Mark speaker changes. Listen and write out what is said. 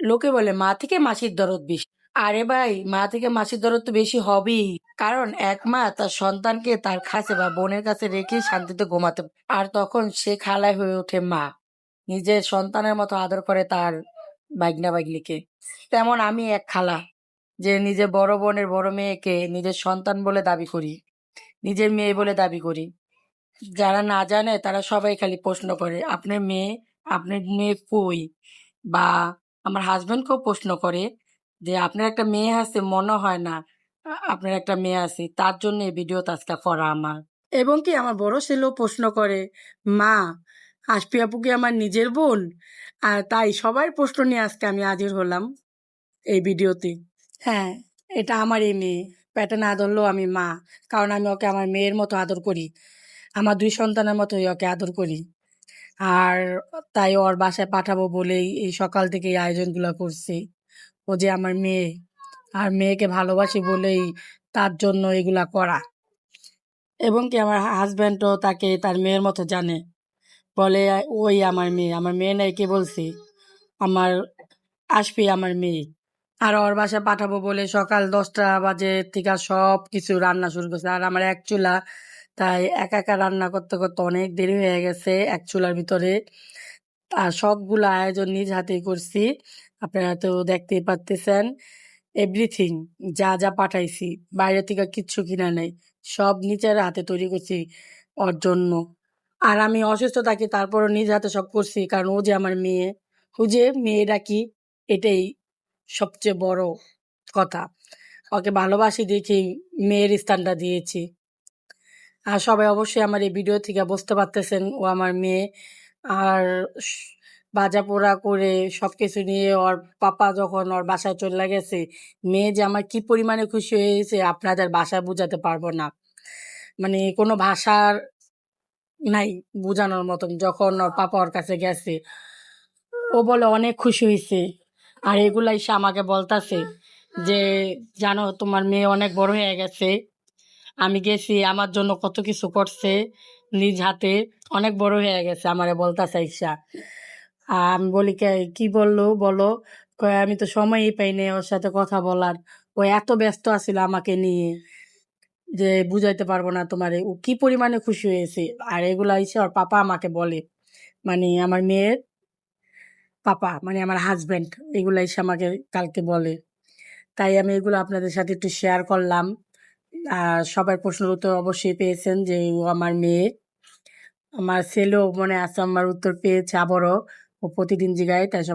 Speaker 1: লোকে বলে মা থেকে মাসির দরদ বেশি। আরে ভাই, মা থেকে মাসির দরদ তো বেশি হবেই। কারণ এক মা তার সন্তানকে তার কাছে বা বোনের কাছে রেখে শান্তিতে ঘুমাতে পারে। আর তখন সে খালায় হয়ে ওঠে মা। নিজের সন্তানের মতো আদর করে তার বাইগনা বাইগনিকে। তেমন আমি এক খালা, যে নিজের বড় বোনের বড় মেয়েকে নিজের সন্তান বলে দাবি করি, নিজের মেয়ে বলে দাবি করি। যারা না জানে তারা সবাই খালি প্রশ্ন করে, আপনার মেয়ে কই? বা আমার হাজবেন্ডকেও প্রশ্ন করে যে আপনার একটা মেয়ে আছে, মনে হয় না আপনার একটা মেয়ে আছে। তার জন্য এই ভিডিওটা আজকে করা আমার। এবং কি আমার বড় ছেলেও প্রশ্ন করে, মা, আশফি আপু কি আমার নিজের বোন? আর তাই সবাই প্রশ্ন নিয়ে আজকে আমি হাজির হলাম এই ভিডিওতে। হ্যাঁ, এটা আমারই মেয়ে। পেটে না ধরলেও আমি মা, কারণ আমি ওকে আমার মেয়ের মতো আদর করি। আমার 2 সন্তানের মতোই ওকে আদর করি। আর তাই ওর বাসায় পাঠাবো বলেই এই সকাল থেকে এই আয়োজনগুলো করছি। ও যে আমার মেয়ে, আর মেয়েকে ভালোবাসি বলেই তার জন্য এগুলা করা। এবং কি আমার হাজব্যান্ডও তাকে তার মেয়ের মতো জানে। বলে, ওই আমার মেয়ে নাই, কে বলছি? আমার আশফি আমার মেয়ে। আর ওর বাসায় পাঠাবো বলে সকাল 10টা বাজে থেকে সব কিছু রান্না শুরু করছে। আর আমার এক চুলা, তাই একা একা রান্না করতে করতে অনেক দেরি হয়ে গেছে এক চুলার ভিতরে। আর সবগুলো আয়োজন নিজ হাতেই করছি, আপনারা তো দেখতেই পারতেছেন। এভরিথিং, যা যা পাঠাইছি, বাইরে থেকে কিচ্ছু কিনা নেই, সব নিজের হাতে তৈরি করছি ওর জন্য। আর আমি অসুস্থ থাকি, তারপরও নিজ হাতে সব করছি, কারণ ও যে আমার মেয়ে। ও যে মেয়ে ডাকি, এটাই সবচেয়ে বড় কথা। ওকে ভালোবাসি দেখেই মেয়ের স্থানটা দিয়েছি। আর সবাই অবশ্যই আমার এই ভিডিও থেকে বুঝতে পারতেছেন ও আমার মেয়ে। আর স- ভাজা পোড়া করে সবকিছু নিয়ে ওর পাপা যখন ওর বাসায় চলে গেছে, মেয়ে যে আমার কি পরিমাণে খুশি হয়েছে আপনাদের বাসায় বোঝাতে পারবো না। মানে কোনো ভাষার নাই বোঝানোর মতন। যখন ওর পাপা ওর কাছে গেছে, ও বলে অনেক খুশি হয়েছে। আর এগুলাই সে আমাকে বলতাছে যে, জানো তোমার মেয়ে অনেক বড় হয়ে গেছে, আমি গেছি আমার জন্য কত কিছু করছে নিজ হাতে, অনেক বড় হয়ে গেছে আমারে বলতাছে আইসা। আমি বলি, কি বললো বলো?" কয়, আমি তো সময়ই পাই নাই ওর সাথে কথা বলার, ও এত ব্যস্ত আছিল আমাকে নিয়ে যে বুঝাইতে পারবো না তোমারে ও কি পরিমাণে খুশি হয়েছে। আর এগুলা এসে ওর পাপা আমাকে বলে, মানে আমার মেয়ের পাপা, মানে আমার হাজবেন্ড, এগুলা এসে আমাকে কালকে বলে। তাই আমি এগুলো আপনাদের সাথে একটু শেয়ার করলাম। আর সবার প্রশ্নের উত্তর অবশ্যই পেয়েছেন যে ও আমার মেয়ে। আমার ছেলেও মনে আছে আমার উত্তর পেয়েছে আবারও, ও প্রতিদিন জিগায়, তাই সবাই